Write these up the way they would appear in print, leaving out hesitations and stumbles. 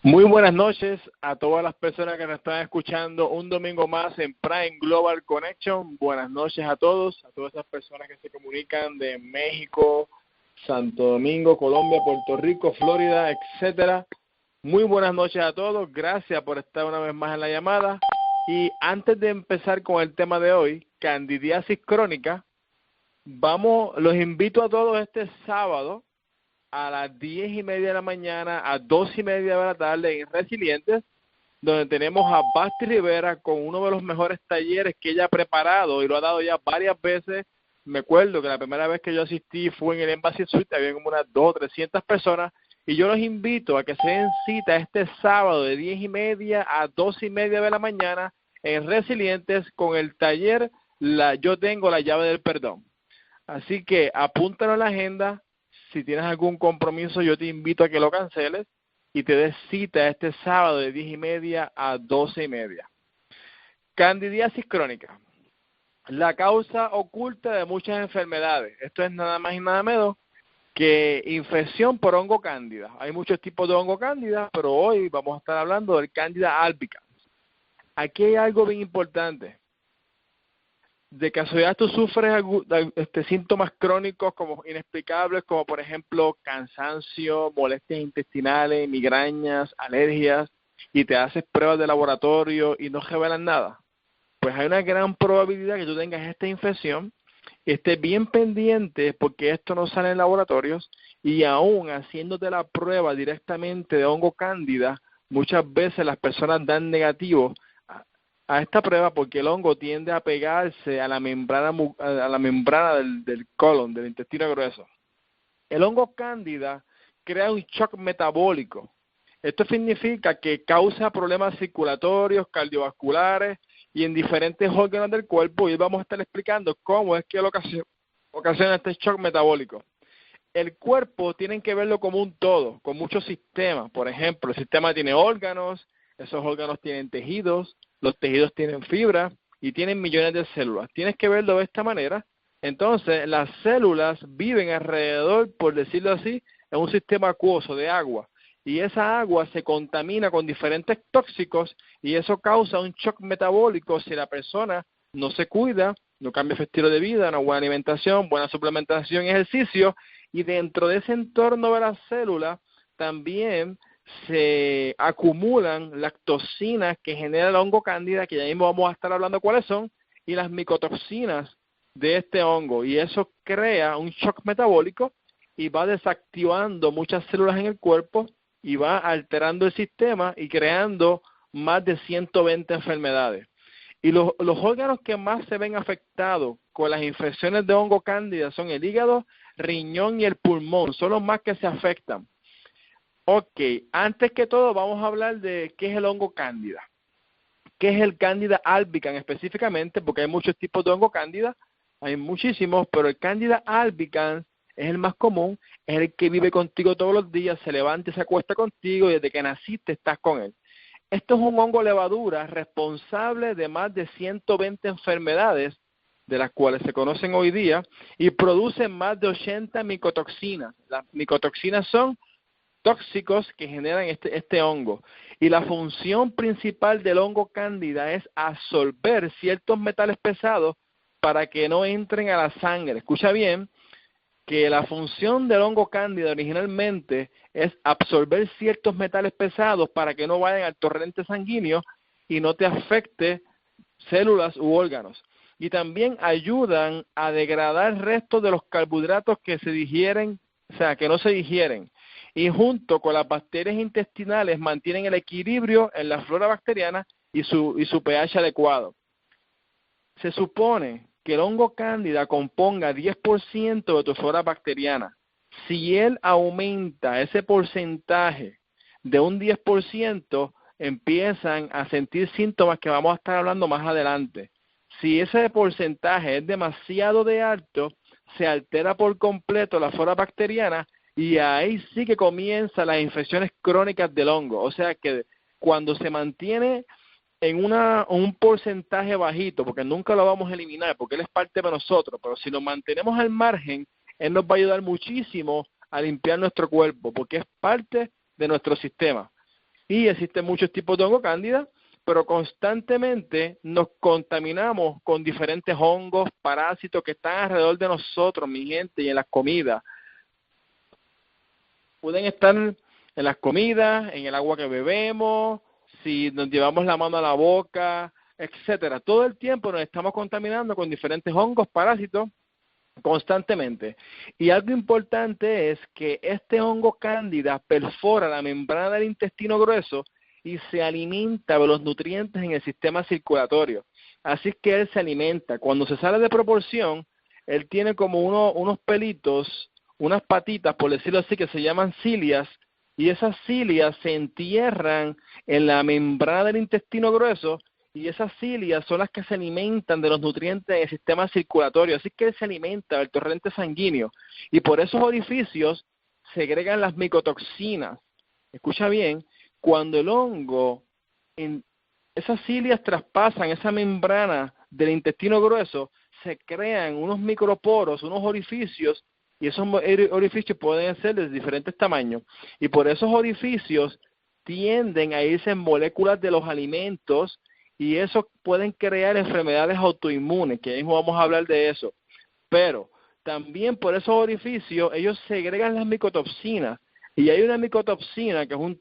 Muy buenas noches a todas las personas que nos están escuchando un domingo más en Prime Global Connection. Buenas noches a todas esas personas que se comunican de México, Santo Domingo, Colombia, Puerto Rico, Florida, etcétera. Muy buenas noches a todos. Gracias por estar una vez más en la llamada. Y antes de empezar con el tema de hoy, candidiasis crónica, los invito a todos este sábado a las 10:30 de la mañana a 2:30 de la tarde en Resilientes, donde tenemos a Basti Rivera con uno de los mejores talleres que ella ha preparado y lo ha dado ya varias veces. Me acuerdo que la primera vez que yo asistí fue en el Embassy Suite, había como unas 200 o 300 personas, y yo los invito a que se den cita este sábado de 10:30 a 2:30 de la mañana en Resilientes con el taller Yo tengo la llave del perdón. Así que apúntalo en la agenda. Si tienes algún compromiso, yo te invito a que lo canceles y te des cita este sábado de 10:30 a 12:30. Candidiasis crónica, la causa oculta de muchas enfermedades. Esto es nada más y nada menos que infección por hongo cándida. Hay muchos tipos de hongo cándida, pero hoy vamos a estar hablando del Candida albicans. Aquí hay algo bien importante. De casualidad tú sufres síntomas crónicos como inexplicables, como por ejemplo cansancio, molestias intestinales, migrañas, alergias, y te haces pruebas de laboratorio y no revelan nada. Pues hay una gran probabilidad que tú tengas esta infección, estés bien pendiente porque esto no sale en laboratorios, y aún haciéndote la prueba directamente de hongo cándida, muchas veces las personas dan negativo a esta prueba porque el hongo tiende a pegarse a la membrana del colon, del intestino grueso. El hongo cándida crea un shock metabólico. Esto significa que causa problemas circulatorios, cardiovasculares y en diferentes órganos del cuerpo, y hoy vamos a estar explicando cómo es que ocasiona este shock metabólico. El cuerpo tienen que verlo como un todo, con muchos sistemas. Por ejemplo, el sistema tiene órganos, esos órganos tienen tejidos, los tejidos tienen fibra y tienen millones de células. Tienes que verlo de esta manera. Entonces, las células viven alrededor, por decirlo así, en un sistema acuoso de agua. Y esa agua se contamina con diferentes tóxicos y eso causa un shock metabólico si la persona no se cuida, no cambia su estilo de vida, una buena alimentación, buena suplementación y ejercicio. Y dentro de ese entorno de las células también se acumulan las toxinas que genera el hongo cándida, que ya mismo vamos a estar hablando cuáles son, y las micotoxinas de este hongo. Y eso crea un shock metabólico y va desactivando muchas células en el cuerpo y va alterando el sistema y creando más de 120 enfermedades. Y los órganos que más se ven afectados con las infecciones de hongo cándida son el hígado, riñón y el pulmón, son los más que se afectan. Ok, antes que todo vamos a hablar de qué es el hongo cándida. ¿Qué es el Candida albicans específicamente? Porque hay muchos tipos de hongo cándida, hay muchísimos, pero el Candida albicans es el más común, es el que vive contigo todos los días, se levanta y se acuesta contigo y desde que naciste estás con él. Esto es un hongo levadura responsable de más de 120 enfermedades, de las cuales se conocen hoy día, y produce más de 80 micotoxinas. Las micotoxinas son tóxicos que generan este hongo. Y la función principal del hongo cándida es absorber ciertos metales pesados para que no entren a la sangre. Escucha bien, que la función del hongo cándida originalmente es absorber ciertos metales pesados para que no vayan al torrente sanguíneo y no te afecte células u órganos. Y también ayudan a degradar restos de los carbohidratos que se digieren, o sea, que no se digieren. Y junto con las bacterias intestinales mantienen el equilibrio en la flora bacteriana y su pH adecuado. Se supone que el hongo cándida componga 10% de tu flora bacteriana. Si él aumenta ese porcentaje de un 10%, empiezan a sentir síntomas que vamos a estar hablando más adelante. Si ese porcentaje es demasiado de alto, se altera por completo la flora bacteriana y ahí sí que comienzan las infecciones crónicas del hongo. O sea que cuando se mantiene en un porcentaje bajito, porque nunca lo vamos a eliminar, porque él es parte de nosotros, pero si lo mantenemos al margen, él nos va a ayudar muchísimo a limpiar nuestro cuerpo, porque es parte de nuestro sistema. Y existen muchos tipos de hongo cándida, pero constantemente nos contaminamos con diferentes hongos, parásitos que están alrededor de nosotros, mi gente, y en las comidas. Pueden estar en las comidas, en el agua que bebemos, si nos llevamos la mano a la boca, etcétera. Todo el tiempo nos estamos contaminando con diferentes hongos, parásitos, constantemente. Y algo importante es que este hongo cándida perfora la membrana del intestino grueso y se alimenta de los nutrientes en el sistema circulatorio. Así es que él se alimenta. Cuando se sale de proporción, él tiene como unos pelitos, unas patitas, por decirlo así, que se llaman cilias, y esas cilias se entierran en la membrana del intestino grueso, y esas cilias son las que se alimentan de los nutrientes en el sistema circulatorio. Así que él se alimenta del torrente sanguíneo, y por esos orificios segregan las micotoxinas. Escucha bien, cuando el hongo, esas cilias traspasan esa membrana del intestino grueso, se crean unos microporos, unos orificios, y esos orificios pueden ser de diferentes tamaños. Y por esos orificios tienden a irse en moléculas de los alimentos, y eso pueden crear enfermedades autoinmunes, que mismo vamos a hablar de eso. Pero también por esos orificios ellos segregan las micotoxinas, y hay una micotoxina que es un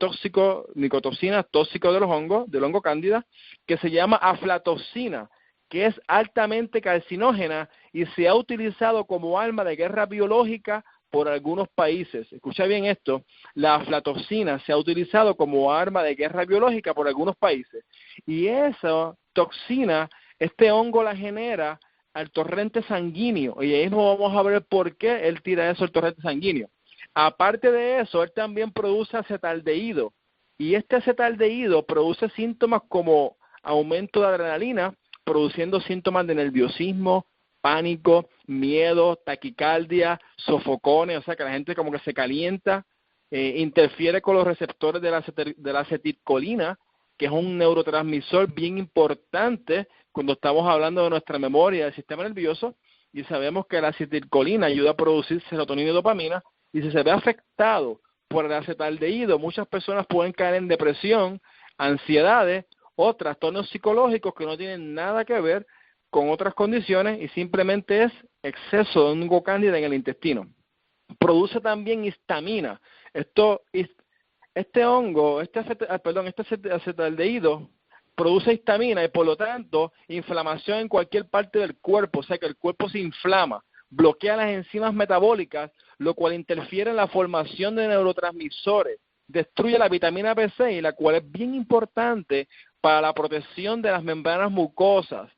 micotoxina tóxico de los hongos, del hongo cándida, que se llama aflatoxina, que es altamente carcinógena y se ha utilizado como arma de guerra biológica por algunos países. Escucha bien esto, la aflatoxina se ha utilizado como arma de guerra biológica por algunos países. Y esa toxina, este hongo la genera al torrente sanguíneo, y ahí nos vamos a ver por qué él tira eso al torrente sanguíneo. Aparte de eso, él también produce acetaldehído, y este acetaldehído produce síntomas como aumento de adrenalina, produciendo síntomas de nerviosismo, pánico, miedo, taquicardia, sofocones, o sea que la gente como que se calienta, interfiere con los receptores de la acetilcolina, que es un neurotransmisor bien importante cuando estamos hablando de nuestra memoria del sistema nervioso, y sabemos que la acetilcolina ayuda a producir serotonina y dopamina, y si se ve afectado por el acetaldehído, muchas personas pueden caer en depresión, ansiedades o trastornos psicológicos que no tienen nada que ver con otras condiciones y simplemente es exceso de hongo cándida en el intestino. Produce también histamina. Este hongo, este acetaldehído produce histamina y por lo tanto inflamación en cualquier parte del cuerpo, o sea que el cuerpo se inflama, bloquea las enzimas metabólicas, lo cual interfiere en la formación de neurotransmisores, destruye la vitamina B6, la cual es bien importante para la protección de las membranas mucosas.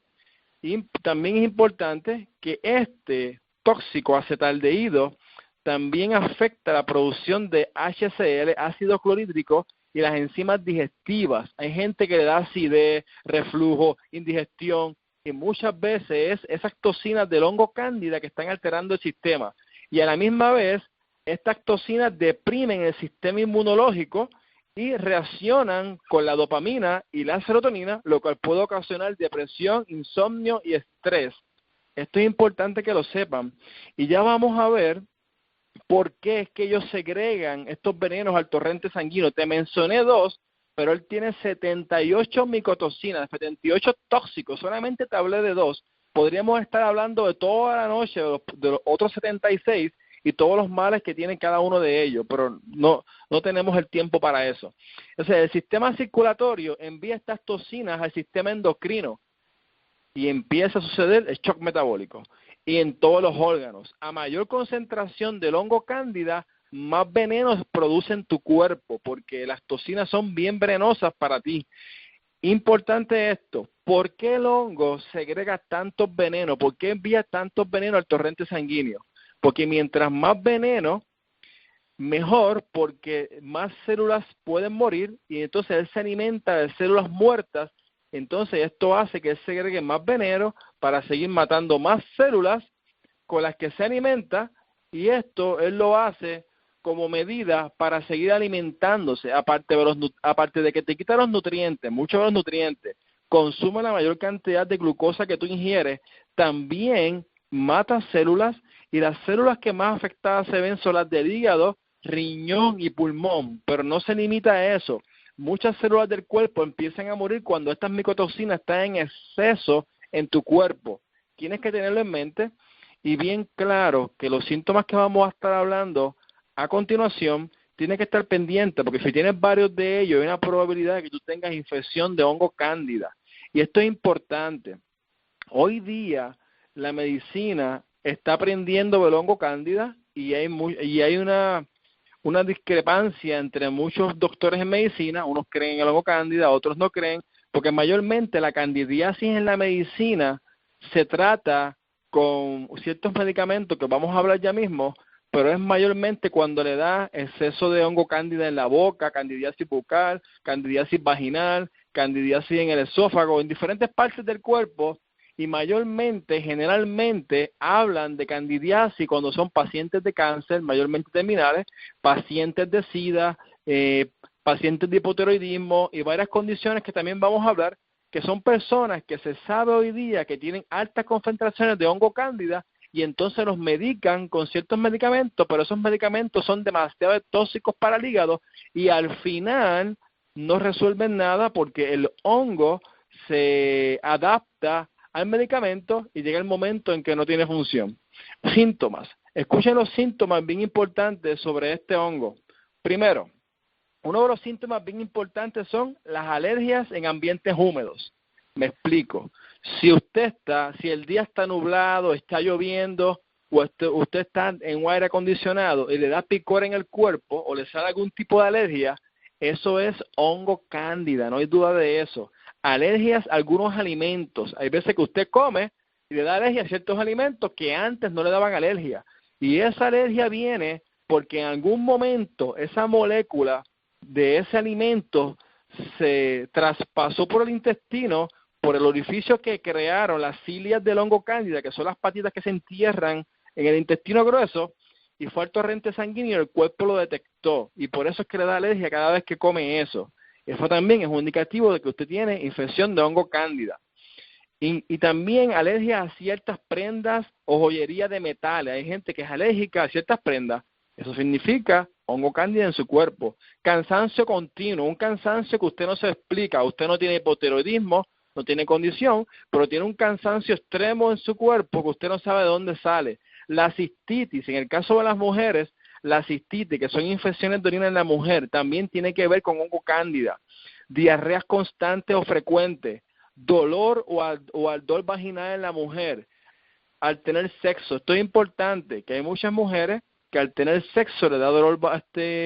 Y también es importante que este tóxico acetaldehído también afecta la producción de HCl, ácido clorhídrico, y las enzimas digestivas. Hay gente que le da acidez, reflujo, indigestión, y muchas veces es esas toxinas del hongo cándida que están alterando el sistema. Y a la misma vez, estas toxinas deprimen el sistema inmunológico y reaccionan con la dopamina y la serotonina, lo cual puede ocasionar depresión, insomnio y estrés. Esto es importante que lo sepan. Y ya vamos a ver por qué es que ellos segregan estos venenos al torrente sanguíneo. Te mencioné 2, pero él tiene 78 micotoxinas, 78 tóxicos. Solamente te hablé de 2. Podríamos estar hablando de toda la noche de los otros 76 y todos los males que tiene cada uno de ellos, pero no tenemos el tiempo para eso. O sea, el sistema circulatorio envía estas toxinas al sistema endocrino y empieza a suceder el shock metabólico. Y en todos los órganos, a mayor concentración del hongo cándida, más venenos produce en tu cuerpo, porque las toxinas son bien venenosas para ti. Importante esto, ¿por qué el hongo segrega tantos venenos? ¿Por qué envía tantos venenos al torrente sanguíneo? Porque mientras más veneno, mejor, porque más células pueden morir y entonces él se alimenta de células muertas. Entonces esto hace que él segregue más veneno para seguir matando más células con las que se alimenta, y esto él lo hace como medida para seguir alimentándose, aparte de que te quita los nutrientes, muchos de los nutrientes, consume la mayor cantidad de glucosa que tú ingieres, también mata células, y las células que más afectadas se ven son las del hígado, riñón y pulmón, pero no se limita a eso. muchas células del cuerpo empiezan a morir cuando estas micotoxinas están en exceso en tu cuerpo. Tienes que tenerlo en mente y bien claro que los síntomas que vamos a estar hablando a continuación tienes que estar pendiente, porque si tienes varios de ellos hay una probabilidad de que tú tengas infección de hongo cándida. Y esto es importante. Hoy día la medicina está aprendiendo del hongo cándida y hay una discrepancia entre muchos doctores en medicina. Unos creen en el hongo cándida, otros no creen, porque mayormente la candidiasis en la medicina se trata con ciertos medicamentos que vamos a hablar ya mismo, pero es mayormente cuando le da exceso de hongo cándida en la boca, candidiasis bucal, candidiasis vaginal, candidiasis en el esófago, en diferentes partes del cuerpo, y mayormente, generalmente, hablan de candidiasis cuando son pacientes de cáncer, mayormente terminales, pacientes de SIDA, pacientes de hipotiroidismo y varias condiciones que también vamos a hablar, que son personas que se sabe hoy día que tienen altas concentraciones de hongo cándida y entonces los medican con ciertos medicamentos, pero esos medicamentos son demasiado tóxicos para el hígado y al final no resuelven nada porque el hongo se adapta al medicamento y llega el momento en que no tiene función. Síntomas. Escuchen los síntomas bien importantes sobre este hongo. Primero, uno de los síntomas bien importantes son las alergias en ambientes húmedos. Me explico. Si el día está nublado, está lloviendo, o usted está en un aire acondicionado y le da picor en el cuerpo o le sale algún tipo de alergia, eso es hongo cándida, no hay duda de eso. Alergias a algunos alimentos. Hay veces que usted come y le da alergia a ciertos alimentos que antes no le daban alergia. Y esa alergia viene porque en algún momento esa molécula de ese alimento se traspasó por el intestino, por el orificio que crearon las cilias del hongo cándida, que son las patitas que se entierran en el intestino grueso, y fue al torrente sanguíneo y el cuerpo lo detectó. Y por eso es que le da alergia cada vez que come eso. Eso también es un indicativo de que usted tiene infección de hongo cándida. Y también alergia a ciertas prendas o joyería de metales. Hay gente que es alérgica a ciertas prendas. Eso significa hongo cándida en su cuerpo. Cansancio continuo, un cansancio que usted no se explica. Usted no tiene hipotiroidismo, no tiene condición, pero tiene un cansancio extremo en su cuerpo que usted no sabe de dónde sale. La cistitis, en el caso de las mujeres, la cistitis, que son infecciones de orina en la mujer, también tiene que ver con hongo cándida. Diarreas constantes o frecuentes, dolor o ardor vaginal en la mujer al tener sexo. Esto es importante, que hay muchas mujeres que al tener sexo le da dolor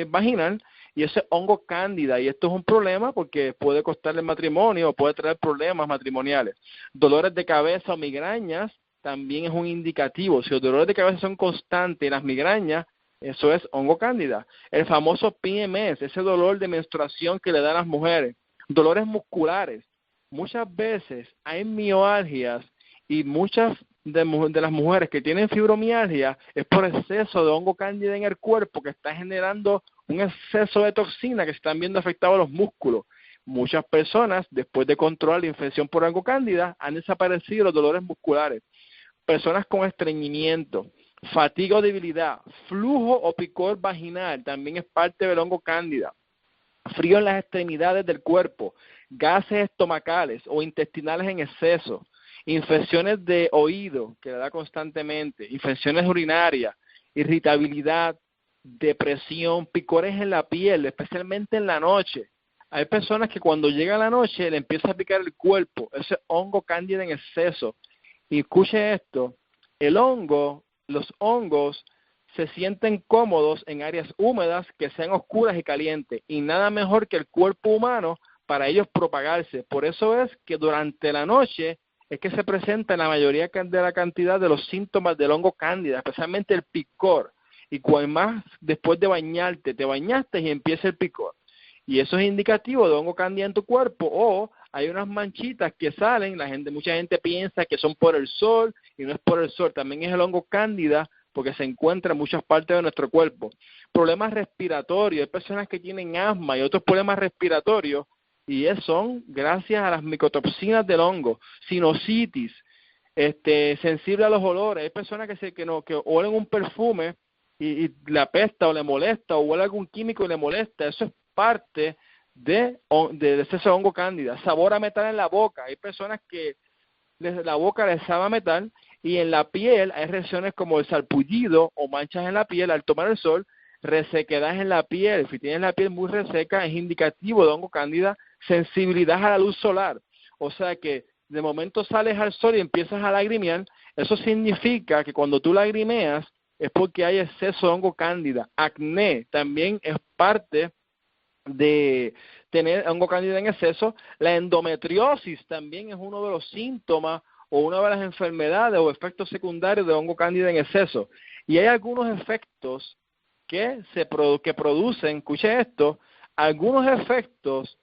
vaginal y ese hongo cándida, y esto es un problema porque puede costarle el matrimonio o puede traer problemas matrimoniales. Dolores de cabeza o migrañas también es un indicativo. Si los dolores de cabeza son constantes y las migrañas, eso es hongo cándida. El famoso PMS, ese dolor de menstruación que le dan a las mujeres. Dolores musculares. Muchas veces hay mialgias y muchas de las mujeres que tienen fibromialgia es por exceso de hongo cándida en el cuerpo que está generando un exceso de toxina que se están viendo afectados los músculos. Muchas personas, después de controlar la infección por hongo cándida, han desaparecido los dolores musculares. Personas con estreñimiento, fatiga o debilidad, flujo o picor vaginal, también es parte del hongo cándida. Frío en las extremidades del cuerpo, gases estomacales o intestinales en exceso, infecciones de oído que le da constantemente, infecciones urinarias, irritabilidad, depresión, picores en la piel, especialmente en la noche. Hay personas que cuando llega la noche le empieza a picar el cuerpo, ese hongo cándida en exceso. Y escuche esto, los hongos se sienten cómodos en áreas húmedas que sean oscuras y calientes, y nada mejor que el cuerpo humano para ellos propagarse. Por eso es que durante la noche es que se presenta la mayoría de la cantidad de los síntomas del hongo cándida, especialmente el picor. Y cuando más después de bañarte, te bañaste y empieza el picor. Y eso es indicativo de hongo cándida en tu cuerpo. O hay unas manchitas que salen, mucha gente piensa que son por el sol y no es por el sol, también es el hongo cándida porque se encuentra en muchas partes de nuestro cuerpo. Problemas respiratorios, hay personas que tienen asma y otros problemas respiratorios y son gracias a las micotoxinas del hongo. Sinusitis, sensible a los olores, hay personas que huelen un perfume y le apesta o le molesta o huele algún químico y le molesta. Eso es parte de exceso de hongo cándida. Sabor a metal en la boca. Hay personas que la boca les sabe a metal, y en la piel hay reacciones como el sarpullido o manchas en la piel al tomar el sol, resequedad en la piel. Si tienes la piel muy reseca, es indicativo de hongo cándida. Sensibilidad a la luz solar. O sea que de momento sales al sol y empiezas a lagrimear. Eso significa que cuando tú lagrimeas es porque hay exceso de hongo cándida. Acné también es parte de tener hongo cándida en exceso. La endometriosis también es uno de los síntomas o una de las enfermedades o efectos secundarios de hongo cándida en exceso. Y hay algunos efectos que producen, escuche esto, algunos efectos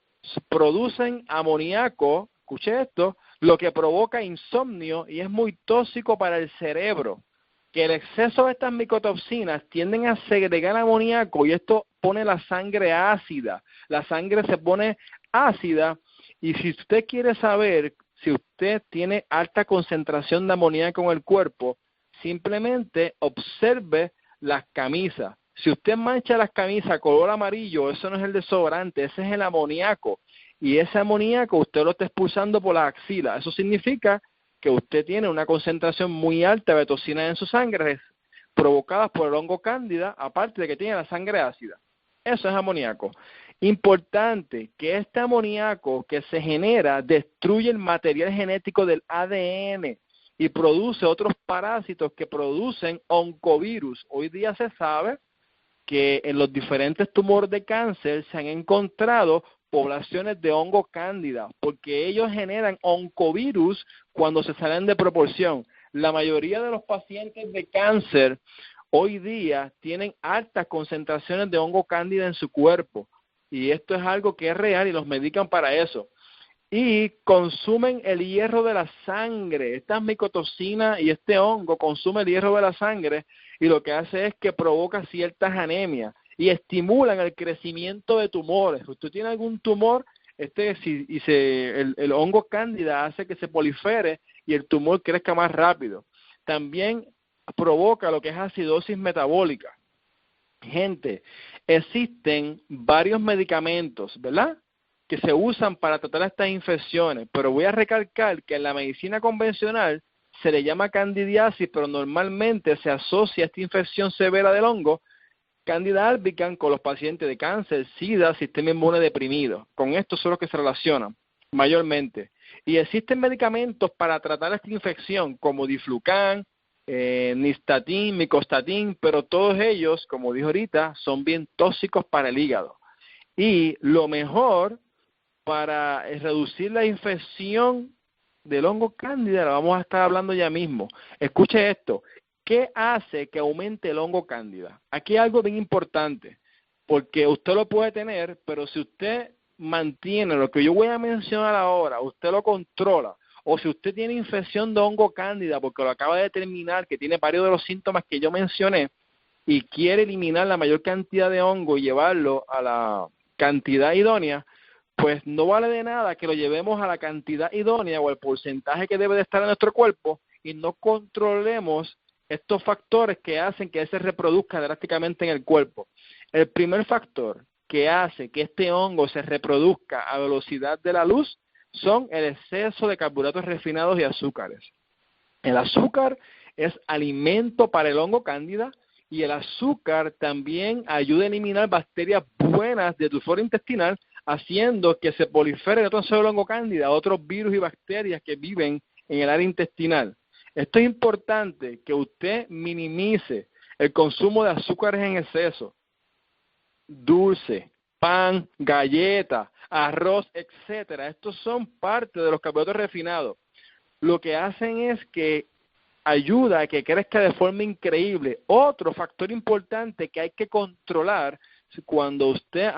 producen amoníaco, escuche esto, lo que provoca insomnio y es muy tóxico para el cerebro. Que el exceso de estas micotoxinas tienden a segregar amoníaco y esto pone la sangre ácida. La sangre se pone ácida y si usted quiere saber si usted tiene alta concentración de amoníaco en el cuerpo, simplemente observe las camisas. Si usted mancha las camisas color amarillo, eso no es el desodorante, ese es el amoníaco. Y ese amoníaco usted lo está expulsando por las axilas. Eso significa que usted tiene una concentración muy alta de toxinas en su sangre provocadas por el hongo cándida, aparte de que tiene la sangre ácida. Eso es amoníaco. Importante que este amoníaco que se genera destruye el material genético del ADN y produce otros parásitos que producen oncovirus. Hoy día se sabe que en los diferentes tumores de cáncer se han encontrado poblaciones de hongo cándida, porque ellos generan oncovirus cuando se salen de proporción. La mayoría de los pacientes de cáncer hoy día tienen altas concentraciones de hongo cándida en su cuerpo, y esto es algo que es real y los medican para eso. Y consumen el hierro de la sangre. Estas micotoxinas y este hongo consume el hierro de la sangre y lo que hace es que provoca ciertas anemias y estimulan el crecimiento de tumores. Si usted tiene algún tumor, el hongo cándida hace que se prolifere y el tumor crezca más rápido. También provoca lo que es acidosis metabólica. Gente, existen varios medicamentos, ¿verdad?, que se usan para tratar estas infecciones, pero voy a recalcar que en la medicina convencional se le llama candidiasis, pero normalmente se asocia esta infección severa del hongo Candida albicans con los pacientes de cáncer, SIDA, sistema inmune deprimido. Con esto son los que se relacionan mayormente. Y existen medicamentos para tratar esta infección como Diflucan, Nystatin, Micostatin, pero todos ellos, como dijo ahorita, son bien tóxicos para el hígado. Y lo mejor para reducir la infección del hongo cándida, la vamos a estar hablando ya mismo. Escuche esto. ¿Qué hace que aumente el hongo cándida? Aquí hay algo bien importante, porque usted lo puede tener, pero si usted mantiene lo que yo voy a mencionar ahora, usted lo controla, o si usted tiene infección de hongo cándida, porque lo acaba de determinar que tiene varios de los síntomas que yo mencioné, y quiere eliminar la mayor cantidad de hongo y llevarlo a la cantidad idónea, pues no vale de nada que lo llevemos a la cantidad idónea o el porcentaje que debe de estar en nuestro cuerpo y no controlemos estos factores que hacen que se reproduzca drásticamente en el cuerpo. El primer factor que hace que este hongo se reproduzca a velocidad de la luz son el exceso de carbohidratos refinados y azúcares. El azúcar es alimento para el hongo cándida y el azúcar también ayuda a eliminar bacterias buenas de tu flora intestinal, haciendo que se proliferen no solo el hongo cándida, otros virus y bacterias que viven en el área intestinal. Esto es importante, que usted minimice el consumo de azúcares en exceso, dulce, pan, galleta, arroz, etcétera. Estos son parte de los carbohidratos refinados. Lo que hacen es que ayuda a que crezca de forma increíble. Otro factor importante que hay que controlar cuando usted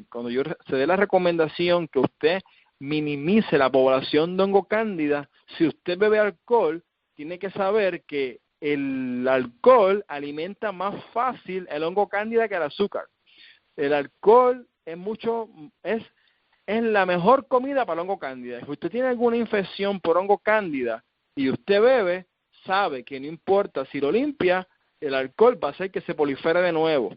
cuando yo se dé la recomendación que usted minimice la población de hongo cándida, si usted bebe alcohol, tiene que saber que el alcohol alimenta más fácil el hongo cándida que el azúcar. El alcohol es la mejor comida para el hongo cándida. Si usted tiene alguna infección por hongo cándida y usted bebe, sabe que no importa si lo limpia, el alcohol va a hacer que se prolifere de nuevo.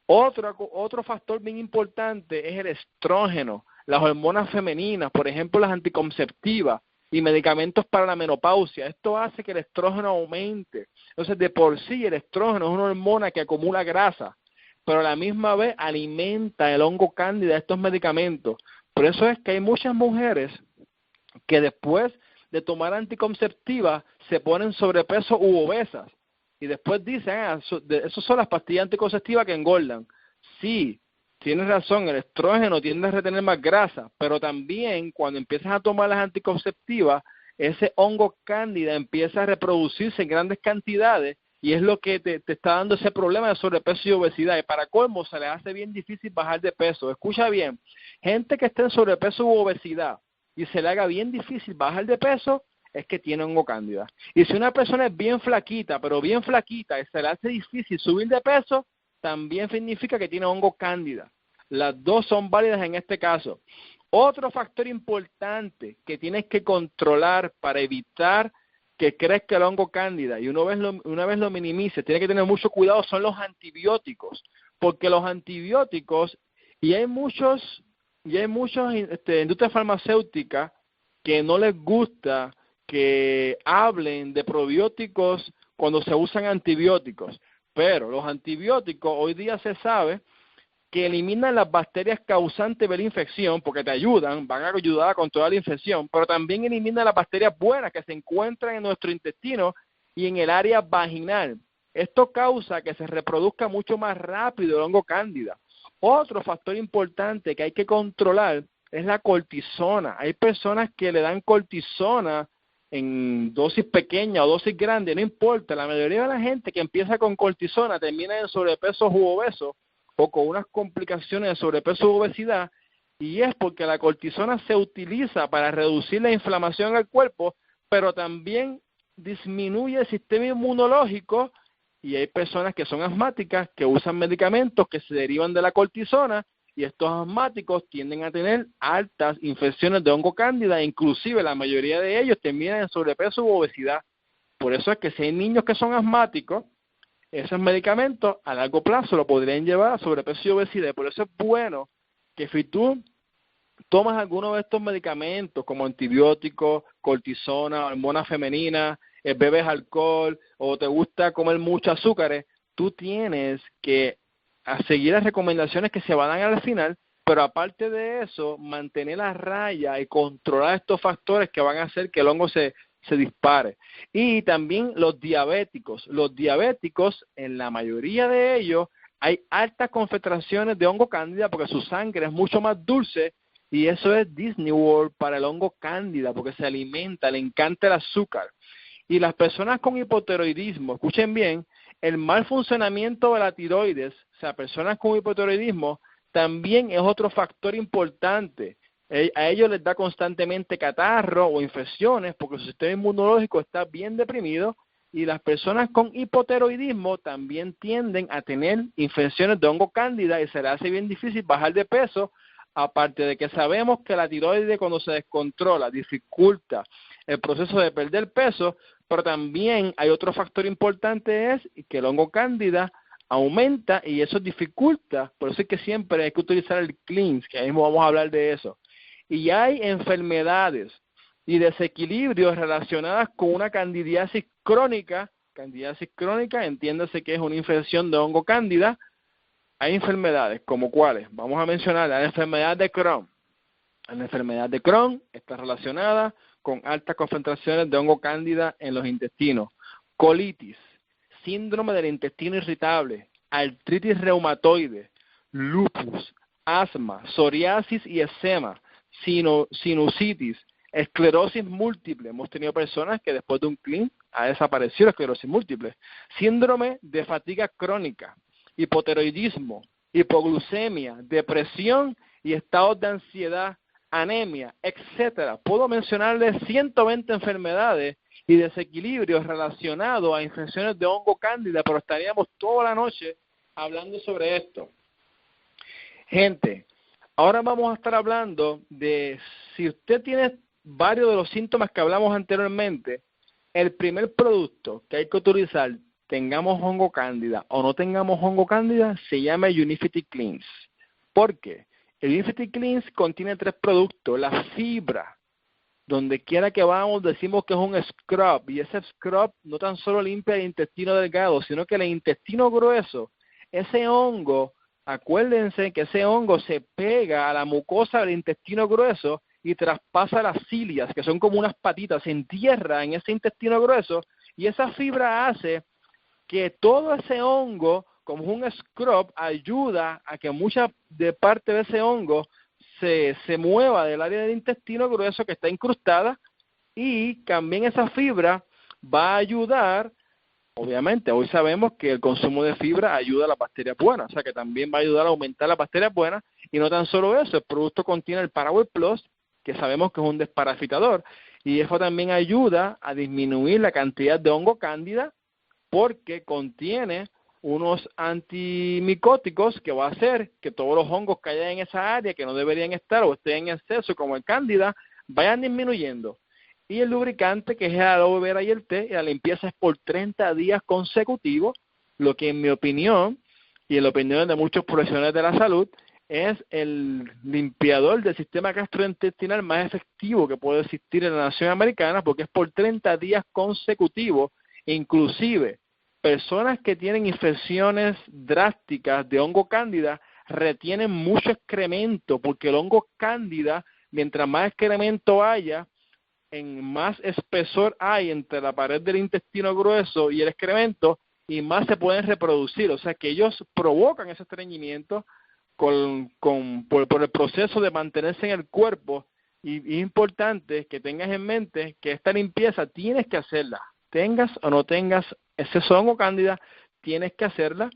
Otro factor bien importante es el estrógeno, las hormonas femeninas, por ejemplo, las anticonceptivas y medicamentos para la menopausia. Esto hace que el estrógeno aumente. Entonces, de por sí, el estrógeno es una hormona que acumula grasa, pero a la misma vez alimenta el hongo cándida de estos medicamentos. Por eso es que hay muchas mujeres que después de tomar anticonceptivas se ponen sobrepeso u obesas. Y después dicen, esas son las pastillas anticonceptivas que engordan. Sí, tienes razón, el estrógeno tiende a retener más grasa, pero también cuando empiezas a tomar las anticonceptivas, ese hongo cándida empieza a reproducirse en grandes cantidades y es lo que te está dando ese problema de sobrepeso y obesidad. Y para colmo, se le hace bien difícil bajar de peso. Escucha bien, gente que esté en sobrepeso u obesidad y se le haga bien difícil bajar de peso, es que tiene hongo cándida. Y si una persona es bien flaquita, pero bien flaquita, y se le hace difícil subir de peso, también significa que tiene hongo cándida. Las dos son válidas en este caso. Otro factor importante que tienes que controlar para evitar que crezca el hongo cándida, y una vez lo minimices, tienes que tener mucho cuidado, son los antibióticos. Porque los antibióticos, y hay muchos industrias farmacéuticas que no les gusta que hablen de probióticos cuando se usan antibióticos, pero los antibióticos hoy día se sabe que eliminan las bacterias causantes de la infección porque te ayudan, van a ayudar a controlar la infección, pero también eliminan las bacterias buenas que se encuentran en nuestro intestino y en el área vaginal. Esto causa que se reproduzca mucho más rápido el hongo cándida. Otro factor importante que hay que controlar es la cortisona. Hay personas que le dan cortisona en dosis pequeña o dosis grande, no importa. La mayoría de la gente que empieza con cortisona termina en sobrepeso u obeso o con unas complicaciones de sobrepeso u obesidad, y es porque la cortisona se utiliza para reducir la inflamación en el cuerpo, pero también disminuye el sistema inmunológico, y hay personas que son asmáticas que usan medicamentos que se derivan de la cortisona, y estos asmáticos tienden a tener altas infecciones de hongo cándida, e inclusive la mayoría de ellos terminan en sobrepeso u obesidad. Por eso es que si hay niños que son asmáticos, esos medicamentos a largo plazo lo podrían llevar a sobrepeso y obesidad. Por eso es bueno que si tú tomas alguno de estos medicamentos como antibióticos, cortisona, hormonas femeninas, bebes alcohol o te gusta comer muchos azúcares, tú tienes que seguir las recomendaciones que se van a dar al final, pero aparte de eso, mantener la raya y controlar estos factores que van a hacer que el hongo se dispare. Y también los diabéticos, en la mayoría de ellos hay altas concentraciones de hongo cándida porque su sangre es mucho más dulce, y eso es Disney World para el hongo cándida porque se alimenta, le encanta el azúcar. Y las personas con hipotiroidismo, escuchen bien, el mal funcionamiento de la tiroides, o sea, personas con hipotiroidismo, también es otro factor importante. A ellos les da constantemente catarro o infecciones porque su sistema inmunológico está bien deprimido, y las personas con hipotiroidismo también tienden a tener infecciones de hongo cándida y se les hace bien difícil bajar de peso, aparte de que sabemos que la tiroides cuando se descontrola dificulta el proceso de perder peso, pero también hay otro factor importante, es que el hongo cándida aumenta y eso dificulta, por eso es que siempre hay que utilizar el cleanse, que ahí mismo vamos a hablar de eso. Y hay enfermedades y desequilibrios relacionadas con una candidiasis crónica, entiéndase que es una infección de hongo cándida. Hay enfermedades como cuáles, vamos a mencionar la enfermedad de Crohn. La enfermedad de Crohn está relacionada con altas concentraciones de hongo cándida en los intestinos, colitis, síndrome del intestino irritable, artritis reumatoide, lupus, asma, psoriasis y eczema, sinusitis, esclerosis múltiple. Hemos tenido personas que después de un clean ha desaparecido la esclerosis múltiple, síndrome de fatiga crónica, hipotiroidismo, hipoglucemia, depresión y estados de ansiedad, anemia, etcétera. Puedo mencionarles 120 enfermedades y desequilibrios relacionados a infecciones de hongo cándida, pero estaríamos toda la noche hablando sobre esto. Gente, ahora vamos a estar hablando de si usted tiene varios de los síntomas que hablamos anteriormente, el primer producto que hay que utilizar, tengamos hongo cándida o no tengamos hongo cándida, se llama Unifity Cleanse. ¿Por qué? El Unifity Cleanse contiene 3 productos. La fibra, donde quiera que vamos decimos que es un scrub, y ese scrub no tan solo limpia el intestino delgado, sino que el intestino grueso, ese hongo, acuérdense que ese hongo se pega a la mucosa del intestino grueso y traspasa las cilias, que son como unas patitas, se entierra en ese intestino grueso, y esa fibra hace que todo ese hongo, como un scrub, ayuda a que mucha de parte de ese hongo se mueva del área del intestino grueso que está incrustada, y también esa fibra va a ayudar, obviamente, hoy sabemos que el consumo de fibra ayuda a las bacterias buenas, o sea que también va a ayudar a aumentar las bacterias buenas, y no tan solo eso, el producto contiene el Paraguay Plus, que sabemos que es un desparasitador, y eso también ayuda a disminuir la cantidad de hongo cándida, porque contiene unos antimicóticos que va a hacer que todos los hongos que haya en esa área que no deberían estar o estén en exceso, como el cándida, vayan disminuyendo. Y el lubricante, que es el aloe vera y el té, y la limpieza es por 30 días consecutivos, lo que en mi opinión, y en la opinión de muchos profesionales de la salud, es el limpiador del sistema gastrointestinal más efectivo que puede existir en la nación americana, porque es por 30 días consecutivos. Inclusive personas que tienen infecciones drásticas de hongo cándida retienen mucho excremento, porque el hongo cándida, mientras más excremento haya, en más espesor hay entre la pared del intestino grueso y el excremento, y más se pueden reproducir. O sea que ellos provocan ese estreñimiento por el proceso de mantenerse en el cuerpo. Y es importante que tengas en mente que esta limpieza tienes que hacerla. Tengas o no tengas exceso de hongo cándida, tienes que hacerla,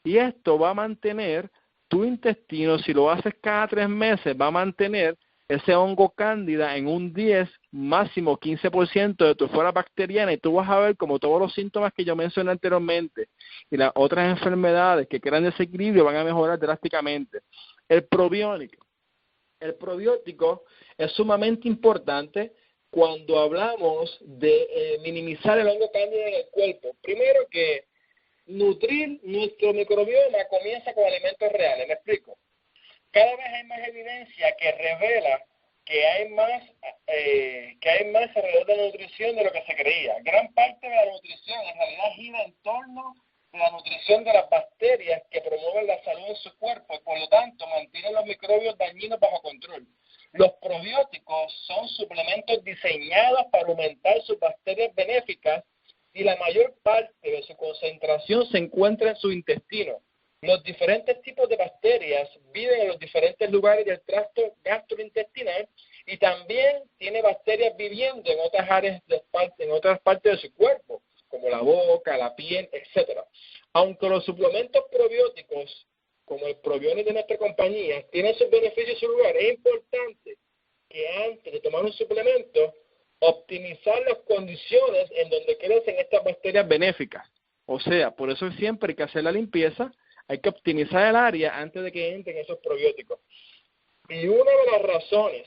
y esto va a mantener tu intestino, si lo haces cada 3 meses, va a mantener ese hongo cándida en un 10, máximo 15% de tu flora bacteriana, y tú vas a ver como todos los síntomas que yo mencioné anteriormente y las otras enfermedades que crean desequilibrio van a mejorar drásticamente. El probiótico. El probiótico es sumamente importante cuando hablamos de minimizar el hongo cándida en el cuerpo. Primero, que nutrir nuestro microbioma comienza con alimentos reales. ¿Me explico? Cada vez hay más evidencia que revela que hay más alrededor de la nutrición de lo que se creía. Gran parte de la nutrición en realidad gira en torno a la nutrición de las bacterias que promueven la salud en su cuerpo y por lo tanto mantienen los microbios dañinos bajo control. Los probióticos son suplementos diseñados para aumentar sus bacterias benéficas, y la mayor parte de su concentración se encuentra en su intestino. Los diferentes tipos de bacterias viven en los diferentes lugares del tracto gastrointestinal, y también tiene bacterias viviendo en otras áreas en otras partes de su cuerpo, como la boca, la piel, etcétera. Aunque los suplementos probióticos, como el Probionic de nuestra compañía, tienen sus beneficios y su lugar, es importante que antes de tomar un suplemento, optimizar las condiciones en donde crecen estas bacterias benéficas. O sea, por eso siempre hay que hacer la limpieza, hay que optimizar el área antes de que entren esos probióticos. Y una de las razones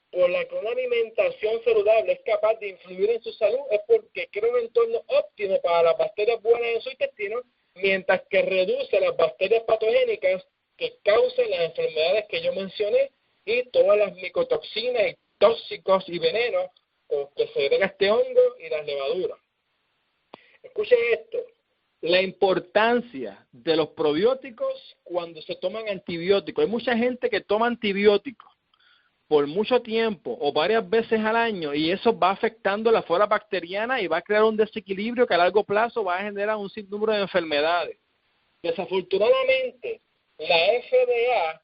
por la que una alimentación saludable es capaz de influir en su salud es porque crea un entorno óptimo para las bacterias buenas en su intestino, mientras que reduce las bacterias patogénicas que causan las enfermedades que yo mencioné y todas las micotoxinas y tóxicos y venenos que segrega este hongo y las levaduras. Escuchen esto. La importancia de los probióticos cuando se toman antibióticos. Hay mucha gente que toma antibióticos por mucho tiempo o varias veces al año, y eso va afectando la flora bacteriana y va a crear un desequilibrio que a largo plazo va a generar un sinnúmero de enfermedades. Desafortunadamente, la FDA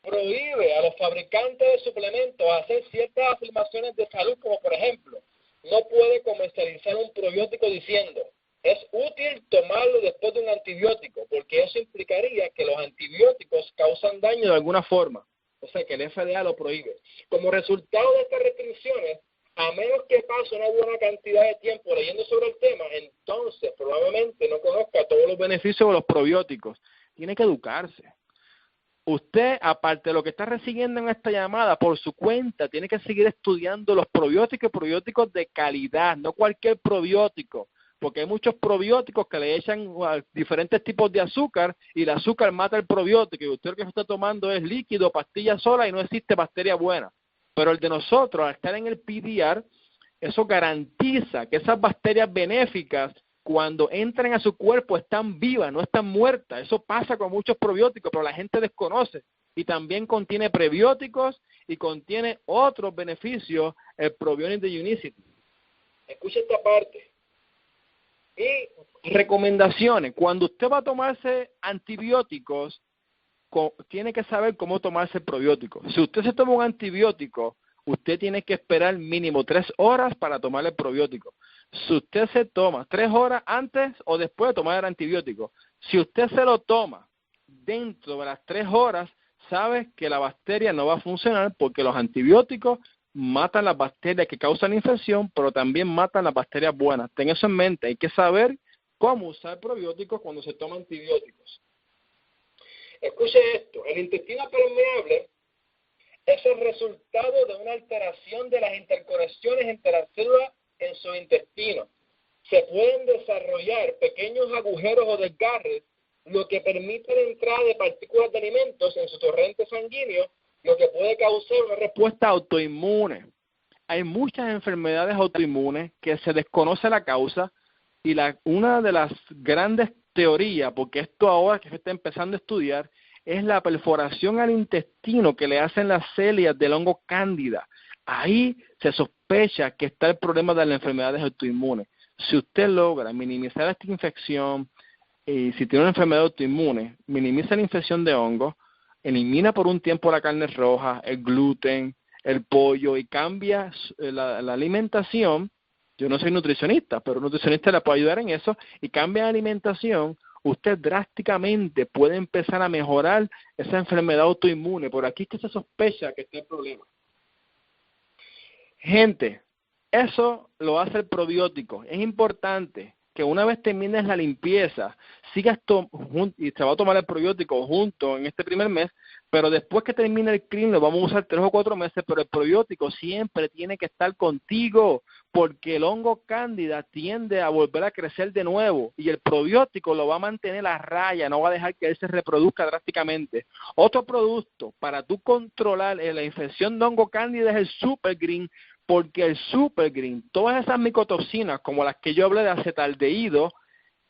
prohíbe a los fabricantes de suplementos hacer ciertas afirmaciones de salud, como por ejemplo, no puede comercializar un probiótico diciendo es útil tomarlo después de un antibiótico, porque eso implicaría que los antibióticos causan daño de alguna forma. O sea, que el FDA lo prohíbe. Como resultado de estas restricciones, a menos que pase una buena cantidad de tiempo leyendo sobre el tema, entonces probablemente no conozca todos los beneficios de los probióticos. Tiene que educarse. Usted, aparte de lo que está recibiendo en esta llamada, por su cuenta, tiene que seguir estudiando los probióticos y probióticos de calidad, no cualquier probiótico. porque hay muchos probióticos que le echan diferentes tipos de azúcar y el azúcar mata el probiótico y usted lo que está tomando es líquido, pastilla sola y no existe bacteria buena. Pero el de nosotros, al estar en el PDR, eso garantiza que esas bacterias benéficas, cuando entran a su cuerpo, están vivas, no están muertas. Eso pasa con muchos probióticos, pero la gente desconoce. Y también contiene prebióticos y contiene otros beneficios, el Probionic de Unicity. Escucha esta parte. Y recomendaciones. Cuando usted va a tomarse antibióticos, tiene que saber cómo tomarse el probiótico. Si usted se toma un antibiótico, usted tiene que esperar mínimo 3 horas para tomar el probiótico. Si usted se toma 3 horas antes o después de tomar el antibiótico, si usted se lo toma dentro de las 3 horas, sabe que la bacteria no va a funcionar porque los antibióticos matan las bacterias que causan la infección, pero también matan las bacterias buenas. Ten eso en mente. Hay que saber cómo usar probióticos cuando se toma antibióticos. Escuche esto. El intestino permeable es el resultado de una alteración de las interconexiones entre las células en su intestino. Se pueden desarrollar pequeños agujeros o desgarres, lo que permite la entrada de partículas de alimentos en su torrente sanguíneo, lo que puede causar una respuesta autoinmune. Hay muchas enfermedades autoinmunes que se desconoce la causa y una de las grandes teorías, porque esto ahora que se está empezando a estudiar, es la perforación al intestino que le hacen las células del hongo cándida. Ahí se sospecha que está el problema de las enfermedades autoinmunes. Si usted logra minimizar esta infección, y si tiene una enfermedad autoinmune, minimiza la infección de hongo, elimina por un tiempo la carne roja, el gluten, el pollo y cambia la alimentación. Yo no soy nutricionista, pero un nutricionista le puede ayudar en eso y cambia la alimentación. Usted drásticamente puede empezar a mejorar esa enfermedad autoinmune. Por aquí es que se sospecha que está el problema. Gente, eso lo hace el probiótico. Es importante que una vez termines la limpieza, sigas y se va a tomar el probiótico junto en este primer mes, pero después que termine el clean lo vamos a usar 3 o 4 meses, pero el probiótico siempre tiene que estar contigo, porque el hongo cándida tiende a volver a crecer de nuevo y el probiótico lo va a mantener a raya, no va a dejar que él se reproduzca drásticamente. Otro producto para tú controlar la infección de hongo cándida es el Super Green, porque el Super Green, todas esas micotoxinas como las que yo hablé de acetaldehído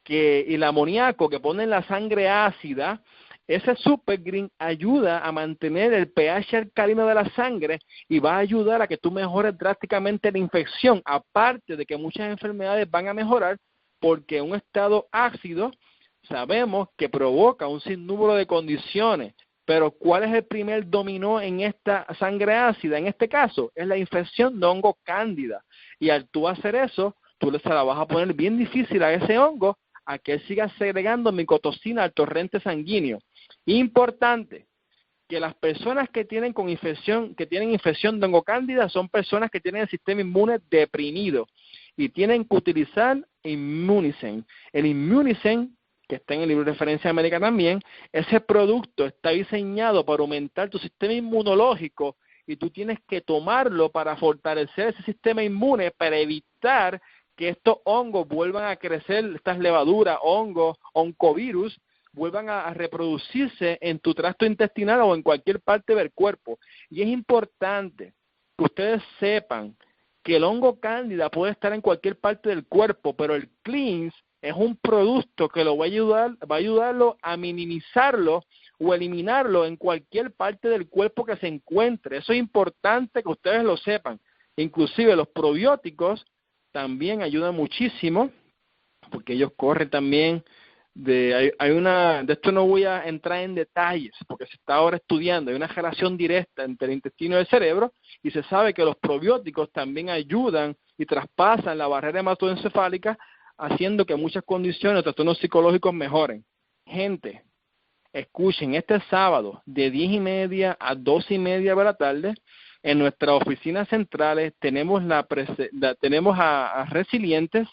y el amoníaco que ponen la sangre ácida, ese Super Green ayuda a mantener el pH alcalino de la sangre y va a ayudar a que tú mejores drásticamente la infección, aparte de que muchas enfermedades van a mejorar porque un estado ácido sabemos que provoca un sinnúmero de condiciones. Pero ¿cuál es el primer dominó en esta sangre ácida? En este caso, es la infección de hongo cándida. Y al tú hacer eso, tú se la vas a poner bien difícil a ese hongo a que él siga segregando micotoxina al torrente sanguíneo. Importante, que las personas que tienen infección de hongo cándida son personas que tienen el sistema inmune deprimido y tienen que utilizar Immunicen. El Immunicen, que está en el libro de referencia América también, ese producto está diseñado para aumentar tu sistema inmunológico y tú tienes que tomarlo para fortalecer ese sistema inmune para evitar que estos hongos vuelvan a crecer, estas levaduras, hongos, oncovirus, vuelvan a reproducirse en tu tracto intestinal o en cualquier parte del cuerpo. Y es importante que ustedes sepan que el hongo cándida puede estar en cualquier parte del cuerpo, pero el cleanse es un producto que lo va a ayudarlo a minimizarlo o eliminarlo en cualquier parte del cuerpo que se encuentre. Eso es importante que ustedes lo sepan. Inclusive los probióticos también ayudan muchísimo porque ellos corren también de esto no voy a entrar en detalles porque se está ahora estudiando, hay una relación directa entre el intestino y el cerebro y se sabe que los probióticos también ayudan y traspasan la barrera hematoencefálica haciendo que muchas condiciones o trastornos psicológicos mejoren. Gente, escuchen, este sábado de 10:30 a 12:30 de la tarde, en nuestras oficinas centrales tenemos tenemos a Resilientes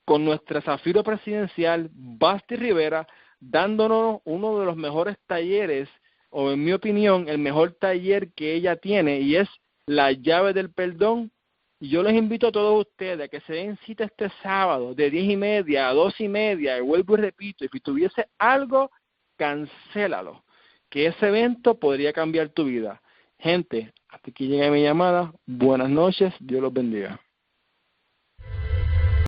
con nuestra Zafiro Presidencial, Basti Rivera, dándonos uno de los mejores talleres, o en mi opinión, el mejor taller que ella tiene, y es la llave del perdón Y yo les invito a todos ustedes a que se den cita este sábado de 10:30 a 2:30, y vuelvo y repito, y si tuviese algo, cancélalo, que ese evento podría cambiar tu vida. Gente, hasta aquí llega mi llamada. Buenas noches, Dios los bendiga.